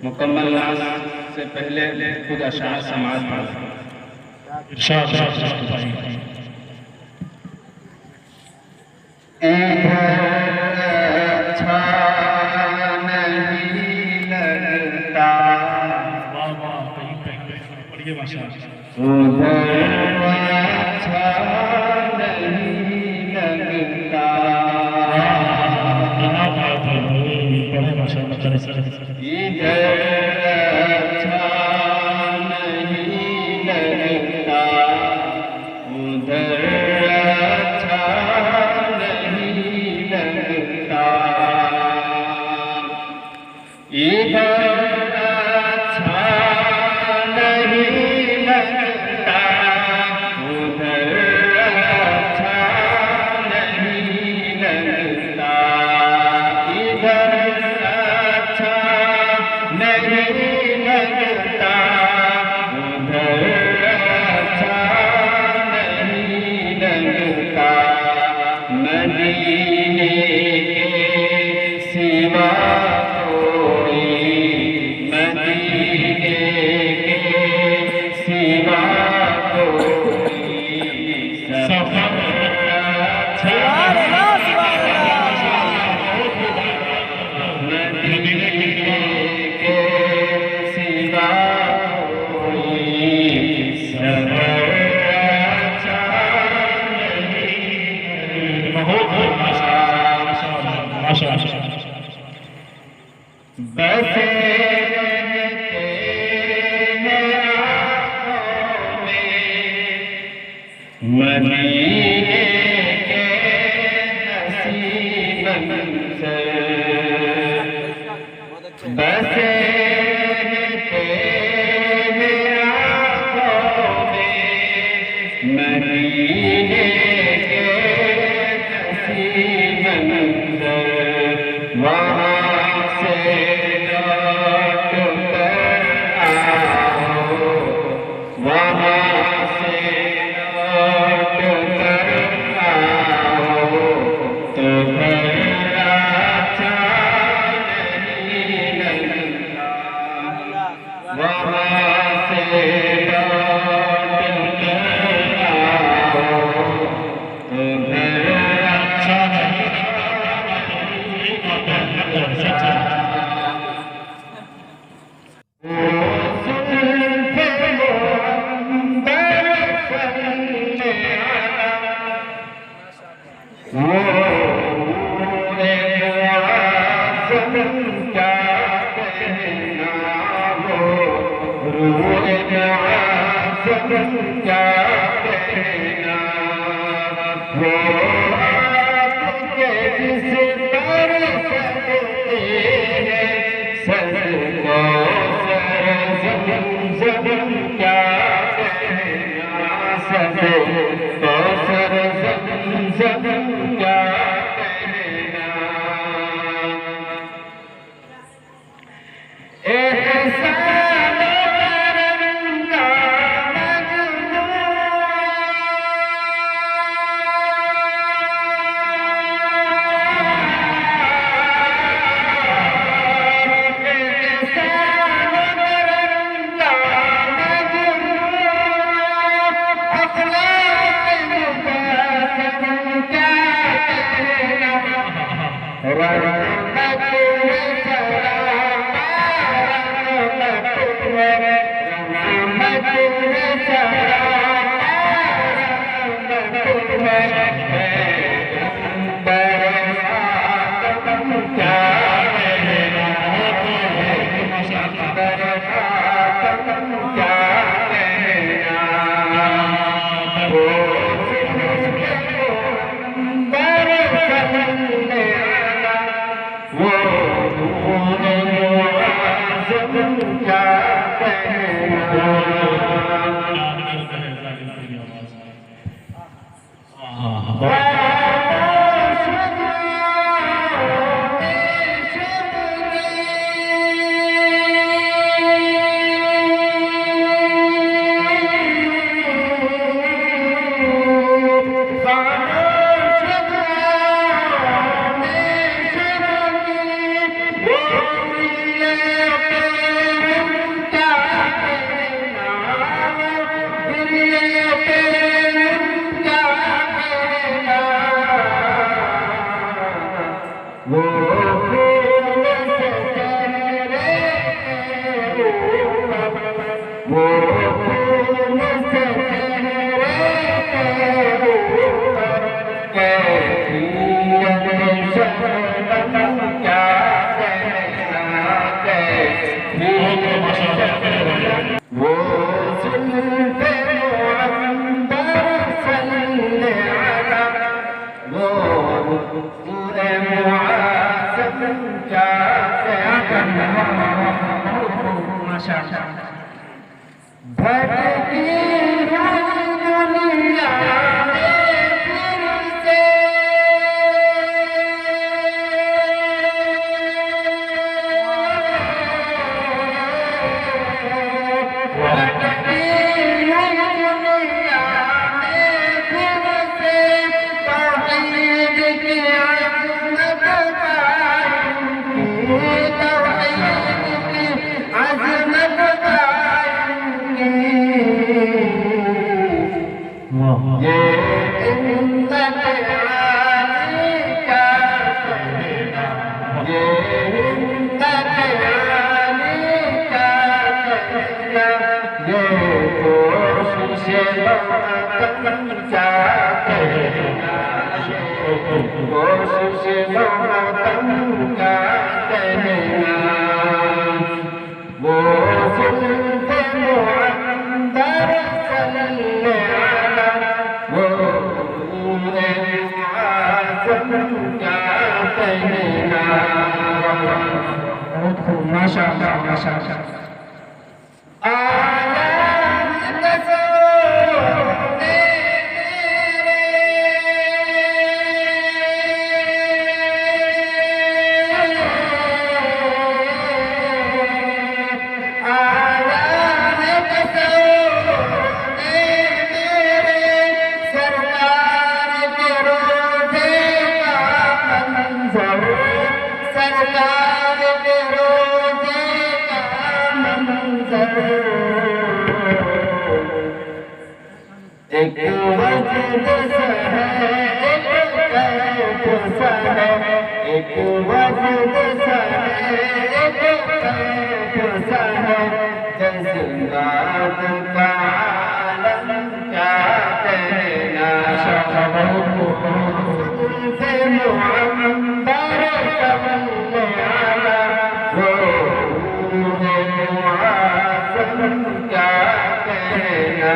मुकम्मल नाज से पहले खुद अशार समाज पढ़ा। इरशाद अच्छा नहीं लगता पढ़िए भाषा उधर अच्छा नहीं लगता पढ़े भाषा इधर अच्छा नहीं लगता उधर अच्छा नहीं लगता इधर अच्छा नहीं लगता उधर अच्छा नहीं लगता इधर अच्छा नहीं लगता उधर अच्छा नहीं लगता मदीने के सिवा मदीने के सिवा बसे मदीने के नसीब से बसे तेरे आँखों में मदीने के नसीब से वहाँ से लौट कर आओ वहाँ से लौट कर आओ तो घर अच्छा नहीं लगता वहाँ से लौट कर आओ तो घर अच्छा क्या कहना वो आपके जिस पर सकते हैं सबको सरज़म क्या कहना सबको सरज़म क्या कहना Whoa. वो फूल से चेहरे वो फूल से चेहरे कैफियत शबनम क्या कहना कैफियत वो जुल्फ़े मुअम्बर सल्ले अला वो पूरे मुआज़म क्या कहना माशाअल्लाह भटकी हुई दुनिया में फिर से भटकी हुई दुनिया में फिर से तौहीद की अज़मत पाऊंगी तौहीद की अज़मत ये हिम्मत आली क्या कहना ये हिम्मत आली क्या कहना ये कोशिश बहकम क्या कहना ये कोशिश बहकम क्या कहना वो जुल्फ़े मुअम्बर सल्ले अला वो पूरे मुआज़म क्या कहना बहुत खूब माशाअल्लाह माशाअल्लाह सरकार के रोज़े का मंज़र एक वजद है एक कैफ है एक वजद है एक कैफ है जैसे रात का आलम क्या कहना से मुअम्बर सल्ले अला वो मुआज़म क्या कहना